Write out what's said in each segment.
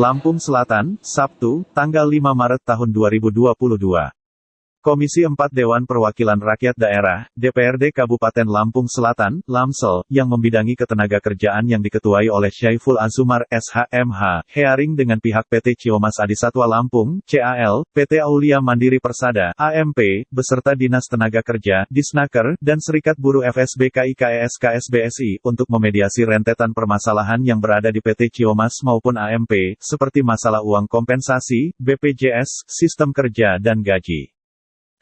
Lampung Selatan, Sabtu, tanggal 5 Maret tahun 2022. Komisi 4 Dewan Perwakilan Rakyat Daerah, DPRD Kabupaten Lampung Selatan, Lamsel, yang membidangi ketenagakerjaan yang diketuai oleh Syaiful Azumar, SHMH, hearing dengan pihak PT Ciomas Adisatwa Lampung, CAL, PT Aulia Mandiri Persada, AMP, beserta Dinas Tenaga Kerja, Disnaker, dan Serikat Buruh FSB KIKES KSBSI, untuk memediasi rentetan permasalahan yang berada di PT Ciomas maupun AMP, seperti masalah uang kompensasi, BPJS, sistem kerja dan gaji.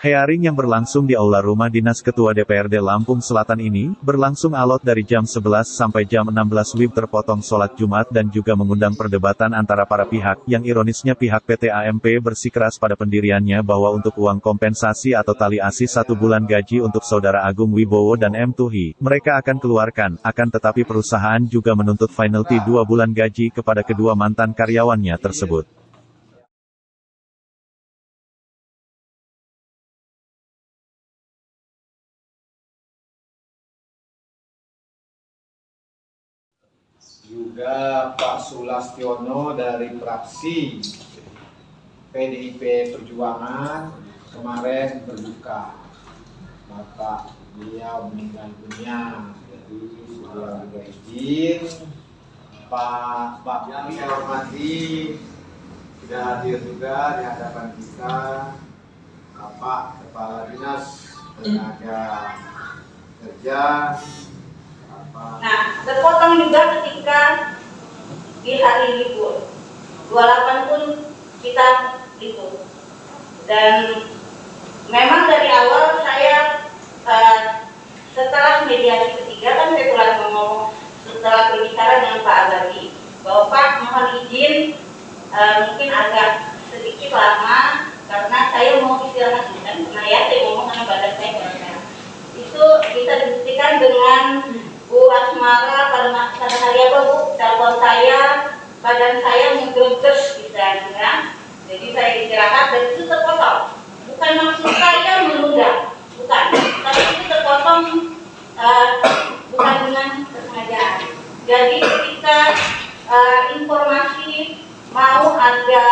Hearing yang berlangsung di Aula Rumah Dinas Ketua DPRD Lampung Selatan ini, berlangsung alot dari jam 11 sampai jam 16 WIB terpotong sholat Jumat dan juga mengundang perdebatan antara para pihak, yang ironisnya pihak PT AMP bersikeras pada pendiriannya bahwa untuk uang kompensasi atau tali asi 1 bulan gaji untuk Saudara Agung Wibowo dan M. Tuhi, mereka akan keluarkan, akan tetapi perusahaan juga menuntut penalti 2 bulan gaji kepada kedua mantan karyawannya tersebut. Juga Pak Sulastiono dari fraksi PDIP Perjuangan kemarin berduka, Bapak beliau meninggal dunia. Jadi beliau juga izin Pak yang saya hormati sudah hadir juga di hadapan kita Bapak Kepala Dinas Tenaga Kerja. Nah, terpotong juga ketika di hari libur 28 pun kita libur. Dan memang dari awal saya setelah mediasi ketiga kan saya telah ngomong, setelah berbicara dengan Pak Agadi bahwa Pak mohon izin mungkin agak sedikit lama karena saya mau istirahat, bukan karena ya saya ngomong karena badan saya nggak. Itu bisa dibuktikan dengan Bu Asmara pada hari apa Bu, telepon saya, badan saya menggeges misalnya, jadi saya istirahat dan itu terpotong. Bukan maksud saya menunda, bukan, tapi itu terpotong bukan dengan kesengajaan. Jadi ketika informasi mau ada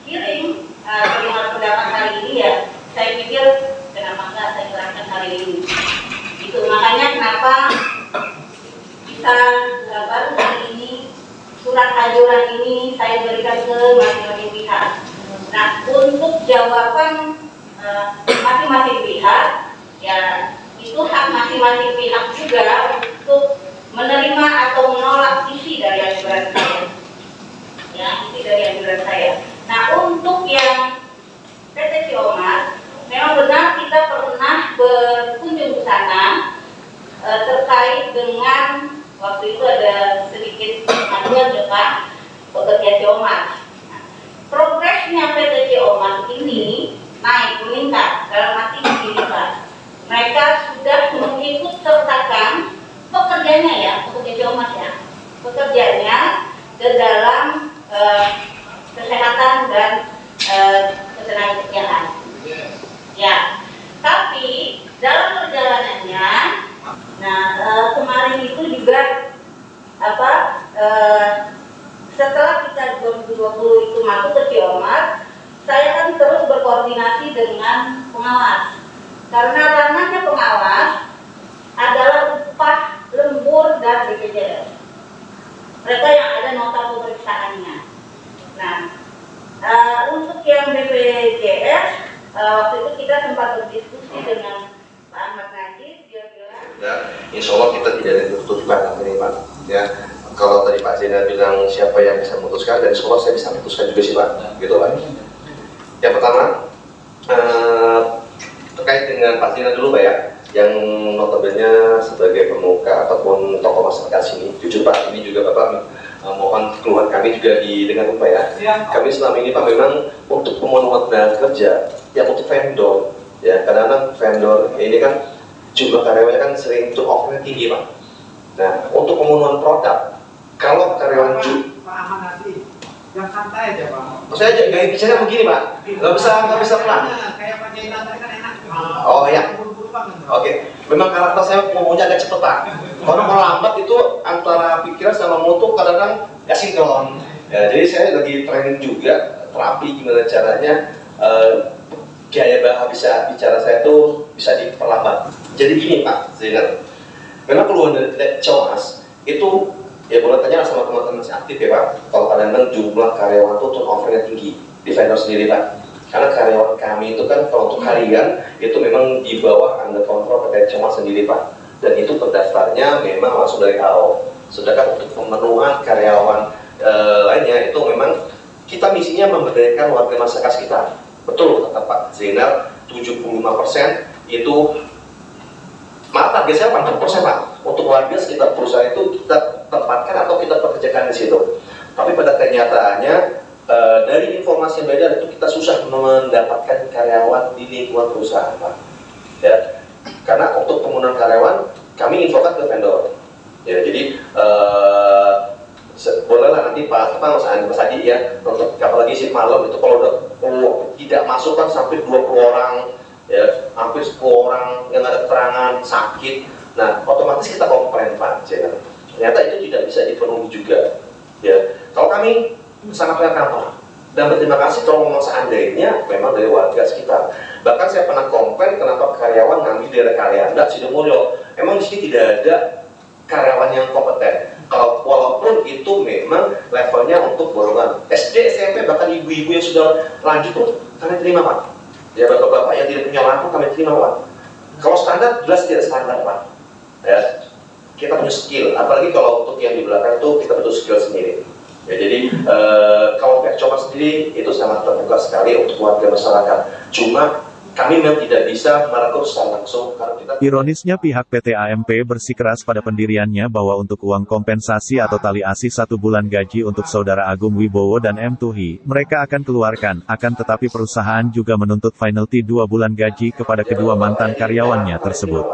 hearing dengan pendapat hari ini ya, saya pikir kenapa enggak saya serahkan hari ini. Itu makanya kenapa kita baru hari ini surat anjuran ini saya berikan ke masing-masing pihak. Nah, untuk jawaban masing-masing pihak, ya itu hak masing-masing pihak juga untuk menerima atau menolak isi dari anjuran saya. Ya, isi dari anjuran saya. Nah, untuk yang PT Ciomas, memang benar kita pernah berkunjung ke sana terkait dengan waktu itu ada sedikit aduan juga pekerja Ciomas. Nah, progresnya PT Ciomas ini naik meningkat dalam arti begini Pak. Mereka sudah mengikut sertakan pekerjanya ya, pekerja Ciomas ya, pekerjanya ke dalam kesehatan dan ketenagakerjaan. Ya, tapi dalam perjalanannya, nah kemarin itu juga setelah kita 2020 itu masuk ke Ciomas, saya kan terus berkoordinasi dengan pengawas. Karena ranahnya pengawas adalah upah lembur dan BPJS. Mereka yang ada nota pemeriksaannya. Nah, untuk yang BPJS waktu itu kita sempat berdiskusi dengan Pak Ahmad Najib, dia bilang ya, insya Allah kita tidak ada keputusan ini Pak. Ya, kalau tadi Pak Zena bilang siapa yang bisa memutuskan, dan insya Allah saya bisa memutuskan juga sih Pak, gitu Pak. Yang pertama terkait dengan Pak Zena dulu Pak ya, yang notabene sebagai pemuka ataupun tokoh masyarakat sini. Jujur Pak, ini juga Bapak mohon keluhan kami juga didengar Pak ya. Kami selama ini Pak memang untuk pemenuhan tenaga kerja, yang untuk vendor, ya kadang-kadang vendor ini kan jumlah karyawannya kan sering turnover tinggi Pak. Nah, untuk pemenuhan produk, kalau karyawan Pak Ahmad nanti yang santai aja Pak. Maksudnya gaya bicara begini Pak, nggak bisa pelan. Kayak Pak Jaina tadi kan enak. Oh ya. Oke, memang karakter saya ngomongnya agak cepet Pak. Kalau melambat itu antara pikiran sama mutu kadang-kadang nggak sinkron. Ya, jadi saya lagi training juga terapi gimana caranya gaya bahasa bicara saya itu bisa diperlambat. Jadi gini Pak Zainal, memang keluhan dari cemas itu ya boleh tanya sama teman-teman masih aktif ya Pak. Kalau kadang-kadang jumlah karyawan itu turnovernya tinggi di vendor sendiri Pak. Karena karyawan kami itu kan kalau untuk harian itu memang di bawah under kontrol terkait cemas sendiri Pak. Dan itu terdaftarnya memang langsung dari AO. Sedangkan untuk pemenuhan karyawan lainnya itu memang kita misinya memberdayakan warga masyarakat sekitar. Betul kata Pak Zainal, 75% itu malah target saya 80% Pak. Untuk warga sekitar perusahaan itu kita tempatkan atau kita pekerjakan di situ. Tapi pada kenyataannya dari informasi yang beredar itu kita susah mendapatkan karyawan di lingkungan perusahaan Pak. Ya, karena untuk pemenuhan karyawan kami infokan ke vendor. Ya, jadi bolehlah nanti Pak Mas Adi ya, untuk apalagi shift malam itu kalau udah tidak masuk kan sampai 20 orang ya, hampir 10 orang yang ada keterangan sakit. Nah, otomatis kita komplain Pak Zainal. Ternyata itu tidak bisa dipenuhi juga. Ya, kalau kami sangat welcome Pak. Dan berterima kasih kalau memang seandainya memang dari warga sekitar. Bahkan saya pernah komplain kenapa karyawan ngambil daerah Kalianda, Sidomulyo. Emang di sini tidak ada karyawan yang kompeten. Kalau walaupun itu memang levelnya untuk golongan SD, SMP, bahkan ibu-ibu yang sudah lanjut pun kami terima Pak. Ya bapak-bapak yang tidak punya lampu kami terima Pak. Kalau standar jelas tidak standar Pak. Ya, kita punya skill. Apalagi kalau untuk yang di belakang itu kita butuh skill sendiri. Ya, jadi kalau pihak Comas sendiri itu sangat terbuka sekali untuk warga masyarakat. Cuma kami memang tidak bisa merekrut secara langsung karena kita... Ironisnya pihak PT AMP bersikeras pada pendiriannya bahwa untuk uang kompensasi atau tali asi 1 bulan gaji untuk Saudara Agung Wibowo dan M. Tuhi, mereka akan keluarkan, akan tetapi perusahaan juga menuntut penalti 2 bulan gaji kepada kedua mantan karyawannya tersebut.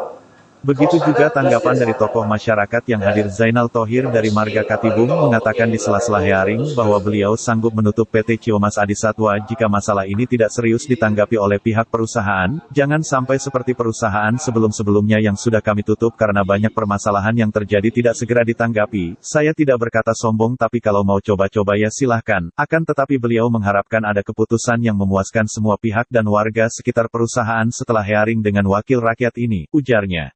Begitu juga tanggapan dari tokoh masyarakat yang hadir. Zainal Thohir dari Marga Katibung mengatakan di sela-sela hearing bahwa beliau sanggup menutup PT Ciomas Adi Satwa jika masalah ini tidak serius ditanggapi oleh pihak perusahaan. Jangan sampai seperti perusahaan sebelum-sebelumnya yang sudah kami tutup karena banyak permasalahan yang terjadi tidak segera ditanggapi. Saya tidak berkata sombong, tapi kalau mau coba-coba ya silahkan. Akan tetapi beliau mengharapkan ada keputusan yang memuaskan semua pihak dan warga sekitar perusahaan setelah hearing dengan wakil rakyat ini, ujarnya.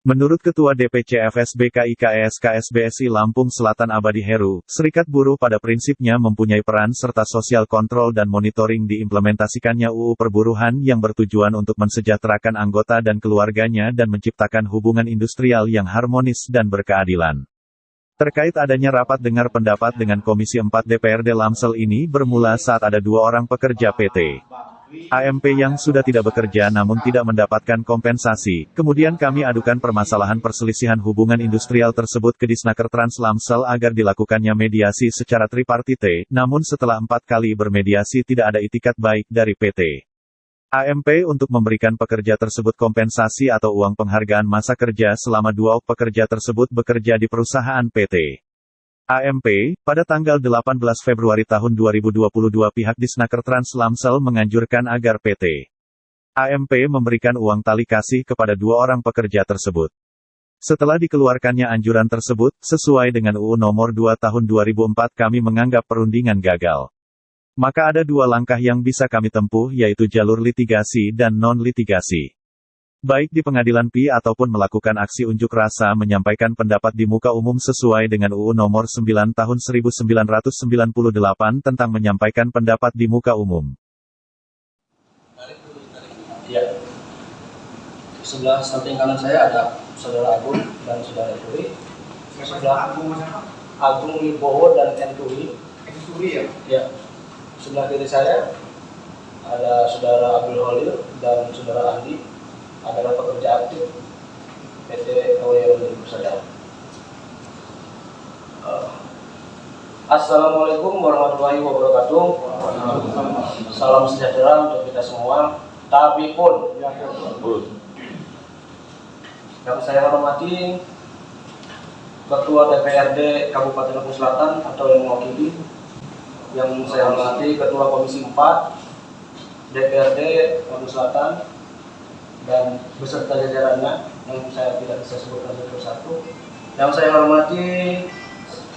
Menurut Ketua DPC FSB KIKSKSBSI Lampung Selatan Abadi Heru, Serikat Buruh pada prinsipnya mempunyai peran serta sosial kontrol dan monitoring diimplementasikannya UU Perburuhan yang bertujuan untuk mensejahterakan anggota dan keluarganya dan menciptakan hubungan industrial yang harmonis dan berkeadilan. Terkait adanya rapat dengar pendapat dengan Komisi 4 DPRD Lamsel ini bermula saat ada 2 orang pekerja PT AMP yang sudah tidak bekerja namun tidak mendapatkan kompensasi. Kemudian kami adukan permasalahan perselisihan hubungan industrial tersebut ke Disnaker Trans Lamsel agar dilakukannya mediasi secara tripartite, namun setelah 4 kali bermediasi tidak ada itikat baik dari PT AMP untuk memberikan pekerja tersebut kompensasi atau uang penghargaan masa kerja selama 2 pekerja tersebut bekerja di perusahaan PT AMP. Pada tanggal 18 Februari tahun 2022 pihak Disnaker Trans Lamsel menganjurkan agar PT AMP memberikan uang tali kasih kepada 2 orang pekerja tersebut. Setelah dikeluarkannya anjuran tersebut, sesuai dengan UU Nomor 2 Tahun 2004 kami menganggap perundingan gagal. Maka ada 2 langkah yang bisa kami tempuh, yaitu jalur litigasi dan non-litigasi. Baik di pengadilan PI ataupun melakukan aksi unjuk rasa menyampaikan pendapat di muka umum sesuai dengan UU Nomor 9 Tahun 1998 tentang menyampaikan pendapat di muka umum. Ya. Sebelah samping kanan saya ada Saudara Agung dan Saudara Tuhi. Sebelah Agung Wibowo dan M. Tuhi. Ya. Sebelah kiri saya ada Saudara Abdul Holil dan Saudara Andi, adalah pekerja aktif PT Tower Persada. Assalamualaikum warahmatullahi wabarakatuh. Salam sejahtera untuk kita semua. Tapi pun yang saya hormati Ketua DPRD Kabupaten Lampung Selatan atau yang mewakili, yang saya hormati Ketua Komisi 4 DPRD Lampung Selatan dan beserta jajarannya yang saya tidak bisa sebutkan satu persatu. Yang saya hormati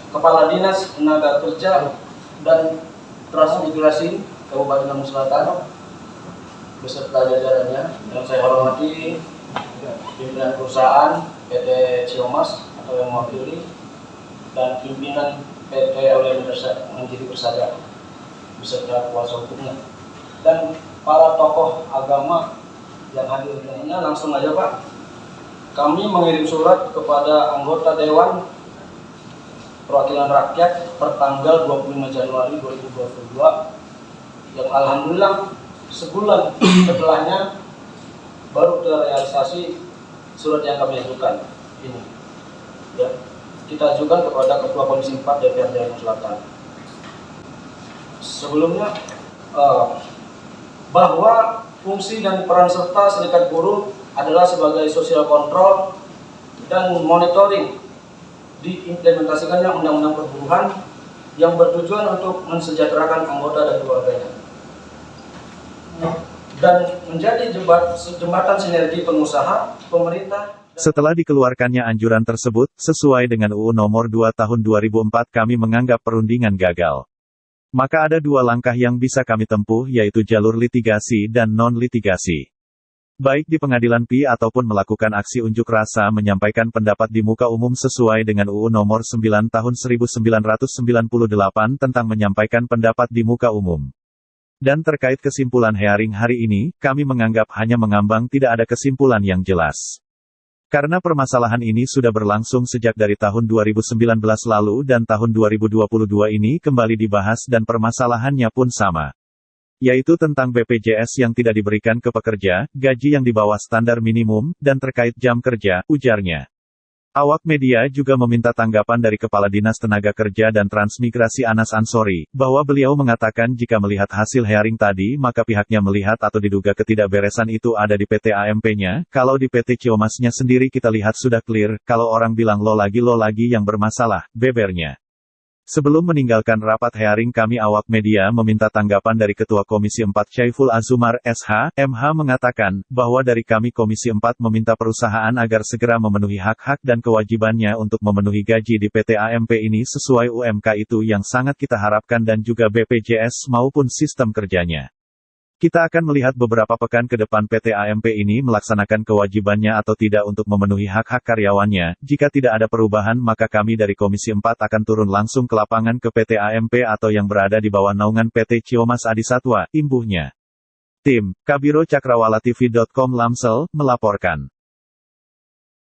Kepala Dinas Tenaga Kerja dan Transmigrasi Kabupaten Lampung Selatan beserta jajarannya yang saya hormati pimpinan perusahaan PT Ciomas atau yang mewakili dan pimpinan PT Aulia Mandiri Persada beserta kuasa hukumnya dan para tokoh agama yang hadir di sini. Langsung aja Pak, kami mengirim surat kepada anggota Dewan Perwakilan Rakyat pertanggal 25 Januari 2022 yang alhamdulillah sebulan setelahnya baru terrealisasi surat yang kami ajukan ini. Ya, kita ajukan kepada Ketua Komisi 4 DPRD Lampung Selatan. Sebelumnya bahwa fungsi dan peran serta Serikat Buruh adalah sebagai social control dan monitoring diimplementasikannya Undang-Undang Perburuhan yang bertujuan untuk mensejahterakan anggota dan keluarganya dan menjadi jembatan sinergi pengusaha, pemerintah. Setelah dikeluarkannya anjuran tersebut, sesuai dengan UU Nomor 2 Tahun 2004 kami menganggap perundingan gagal. Maka ada dua langkah yang bisa kami tempuh yaitu jalur litigasi dan non-litigasi. Baik di pengadilan PI ataupun melakukan aksi unjuk rasa menyampaikan pendapat di muka umum sesuai dengan UU Nomor 9 Tahun 1998 tentang menyampaikan pendapat di muka umum. Dan terkait kesimpulan hearing hari ini, kami menganggap hanya mengambang tidak ada kesimpulan yang jelas. Karena permasalahan ini sudah berlangsung sejak dari tahun 2019 lalu dan tahun 2022 ini kembali dibahas dan permasalahannya pun sama. Yaitu tentang BPJS yang tidak diberikan ke pekerja, gaji yang di bawah standar minimum, dan terkait jam kerja, ujarnya. Awak media juga meminta tanggapan dari Kepala Dinas Tenaga Kerja dan Transmigrasi Anas Ansori, bahwa beliau mengatakan jika melihat hasil hearing tadi maka pihaknya melihat atau diduga ketidakberesan itu ada di PT AMP-nya, kalau di PT Ciomasnya sendiri kita lihat sudah clear, kalau orang bilang lo lagi yang bermasalah, bebernya. Sebelum meninggalkan rapat hearing kami awak media meminta tanggapan dari Ketua Komisi 4 Syaiful Azumar, SH, MH mengatakan, bahwa dari kami Komisi 4 meminta perusahaan agar segera memenuhi hak-hak dan kewajibannya untuk memenuhi gaji di PT AMP ini sesuai UMK itu yang sangat kita harapkan dan juga BPJS maupun sistem kerjanya. Kita akan melihat beberapa pekan ke depan PT AMP ini melaksanakan kewajibannya atau tidak untuk memenuhi hak-hak karyawannya. Jika tidak ada perubahan maka kami dari Komisi 4 akan turun langsung ke lapangan ke PT AMP atau yang berada di bawah naungan PT Ciomas Adisatwa, imbuhnya. Tim Kabiro Cakrawala TV.com Lamsel, melaporkan.